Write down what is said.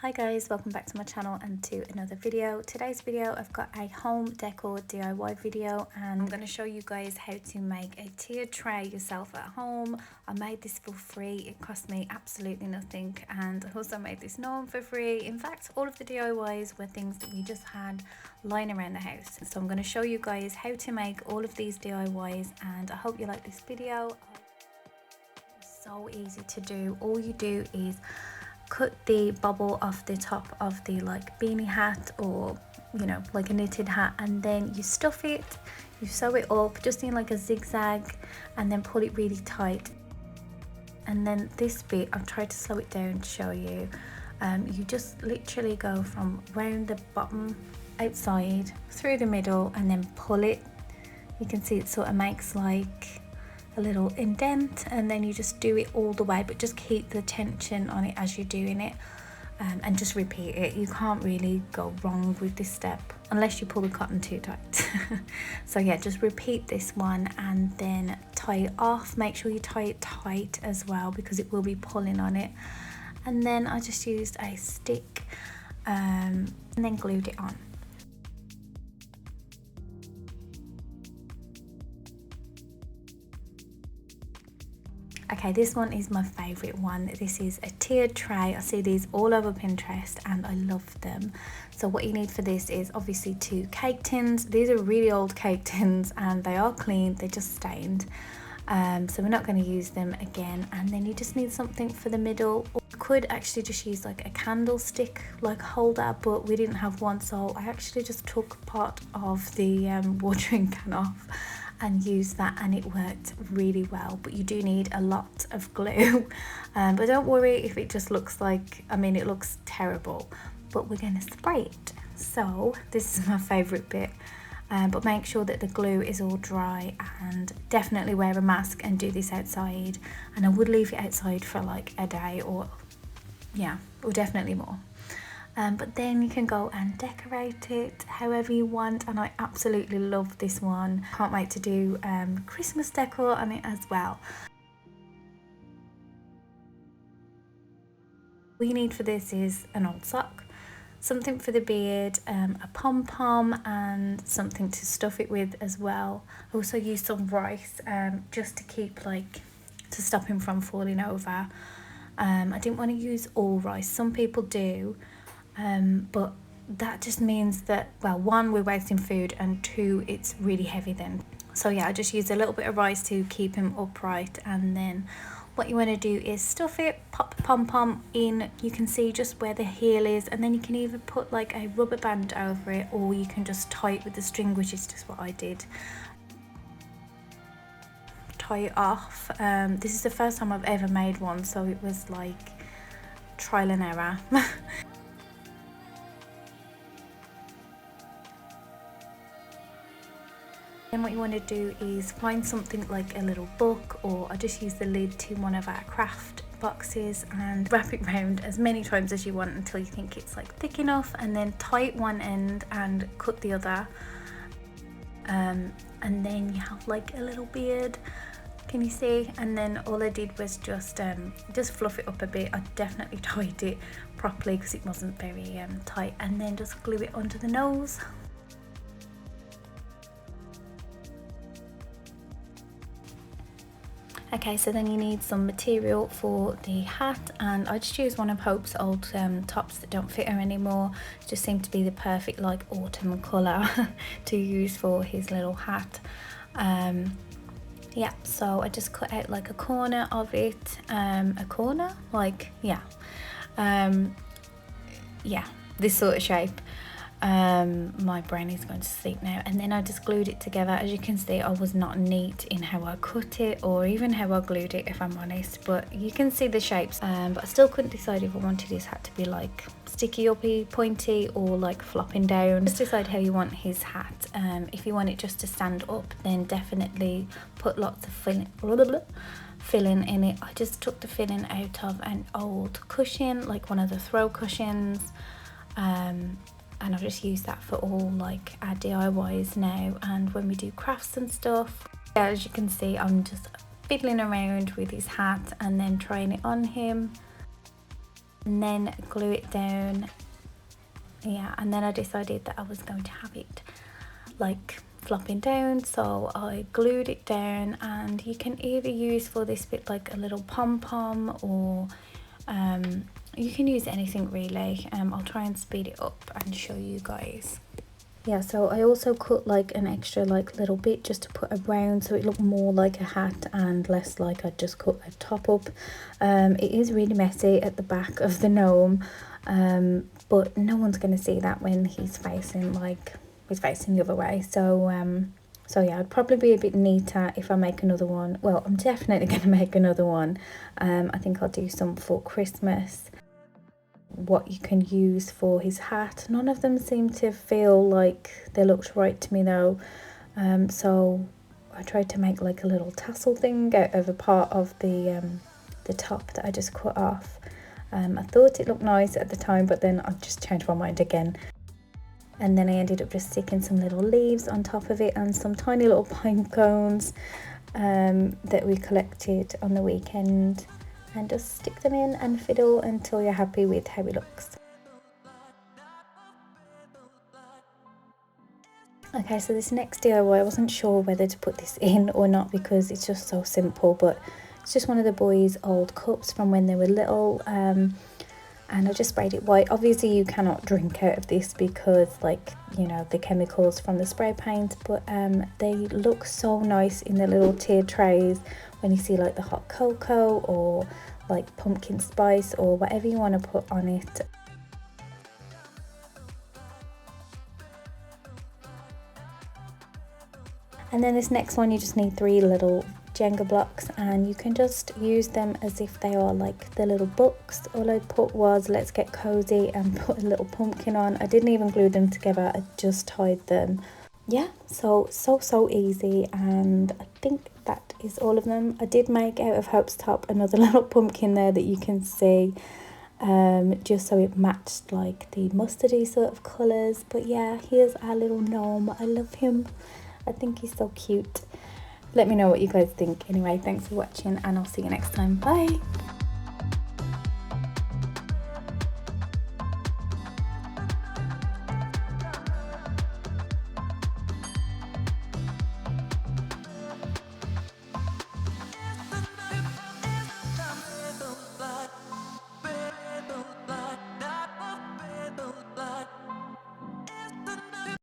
Hi guys, welcome back to my channel and to another video. Today's video I've got a home decor DIY video and I'm going to show you guys how to make a tiered tray yourself at home. I made this for free, it cost me absolutely nothing, and I also made this gnome for free. In fact, all of the DIYs were things that we just had lying around the house. So I'm going to show you guys how to make all of these DIYs and I hope you like this video. It's so easy to do. All you do is cut the bobble off the top of the like beanie hat, or you know, like a knitted hat, and then you stuff it, you sew it up just in like a zigzag and then pull it really tight. And then this bit, I've tried to slow it down to show you. You just literally go from round the bottom outside through the middle and then pull it. You can see it sort of makes like a little indent, and then you just do it all the way, but just keep the tension on it as you're doing it, and just repeat it. You can't really go wrong with this step unless you pull the cotton too tight. So yeah, just repeat this one and then tie it off. Make sure you tie it tight as well because it will be pulling on it. And then I just used a stick and then glued it on. Okay, this one is my favourite one. This is a tiered tray. I see these all over Pinterest and I love them. So what you need for this is obviously 2 cake tins. These are really old cake tins and they are clean, they're just stained. So we're not going to use them again. And then you just need something for the middle. Or you could actually just use like a candlestick like holder, but we didn't have one, so I actually just took part of the watering can off and use that, and it worked really well. But you do need a lot of glue, but don't worry if it just looks like, I mean, it looks terrible, but we're going to spray it. So this is my favorite bit, but make sure that the glue is all dry, and definitely wear a mask and do this outside. And I would leave it outside for like a day, or yeah, or definitely more. But then you can go and decorate it however you want, and I absolutely love this one. Can't wait to do Christmas decor on it as well. What you need for this is an old sock, something for the beard, a pom-pom, and something to stuff it with as well. I also used some rice just to keep like, to stop him from falling over. I didn't want to use all rice, some people do. But that just means that, well, 1, we're wasting food, and 2, it's really heavy then. So yeah, I just used a little bit of rice to keep him upright. And then what you want to do is stuff it, pop the pom-pom in, you can see just where the heel is, and then you can either put like a rubber band over it, or you can just tie it with the string, which is just what I did. Tie it off. This is the first time I've ever made one, so it was like trial and error. Then what you want to do is find something like a little book, or I just use the lid to one of our craft boxes, and wrap it round as many times as you want until you think it's like thick enough, and then tie it one end and cut the other, and then you have like a little beard. Can you see? And then all I did was just fluff it up a bit. I definitely tied it properly because it wasn't very tight, and then just glue it onto the nose. Okay, so then you need some material for the hat, and I just used one of Hope's old tops that don't fit her anymore. It just seemed to be the perfect like autumn colour to use for his little hat. Yeah, so I just cut out like a corner of it, a corner, like, yeah, yeah, this sort of shape. My brain is going to sleep now. And then I just glued it together. As you can see, I was not neat in how I cut it or even how I glued it, if I'm honest, but you can see the shapes. But I still couldn't decide if I wanted this hat to be like sticky uppy, pointy, or like flopping down. Just decide how you want his hat. If you want it just to stand up, then definitely put lots of filling in it. I just took the filling out of an old cushion, like one of the throw cushions, and I've just used that for all like our DIYs now, and when we do crafts and stuff. Yeah, as you can see, I'm just fiddling around with his hat and then trying it on him. and then glue it down. Yeah, and then I decided that I was going to have it like flopping down, so I glued it down. And you can either use for this bit like a little pom-pom, or you can use anything really. I'll try and speed it up and show you guys. Yeah, so I also cut like an extra like little bit just to put around, so it looked more like a hat and less like I just cut a top up. It is really messy at the back of the gnome, but no one's going to see that when he's facing the other way. So yeah, I'd probably be a bit neater if I make another one. Well, I'm definitely going to make another one. I think I'll do some for Christmas. What you can use for his hat. None of them seem to feel like they looked right to me though. So I tried to make like a little tassel thing out of a part of the top that I just cut off. I thought it looked nice at the time, but then I just changed my mind again. And then I ended up just sticking some little leaves on top of it and some tiny little pine cones that we collected on the weekend, and just stick them in and fiddle until you're happy with how it looks. Okay, so this next DIY, I wasn't sure whether to put this in or not because it's just so simple, but it's just one of the boys' old cups from when they were little, and I just sprayed it white. Obviously you cannot drink out of this because, like, you know, the chemicals from the spray paint, but they look so nice in the little tiered trays when you see like the hot cocoa or like pumpkin spice or whatever you want to put on it. And then this next one, you just need 3 little Jenga blocks, and you can just use them as if they are like the little books. All I put was "Let's get cozy" and put a little pumpkin on. I didn't even glue them together, I just tied them. Yeah, so easy, and I think that is all of them. I did make out of Hope's top another little pumpkin there that you can see, just so it matched like the mustardy sort of colours. But yeah, here's our little gnome. I love him. I think he's so cute. Let me know what you guys think. Anyway, thanks for watching, and I'll see you next time. Bye.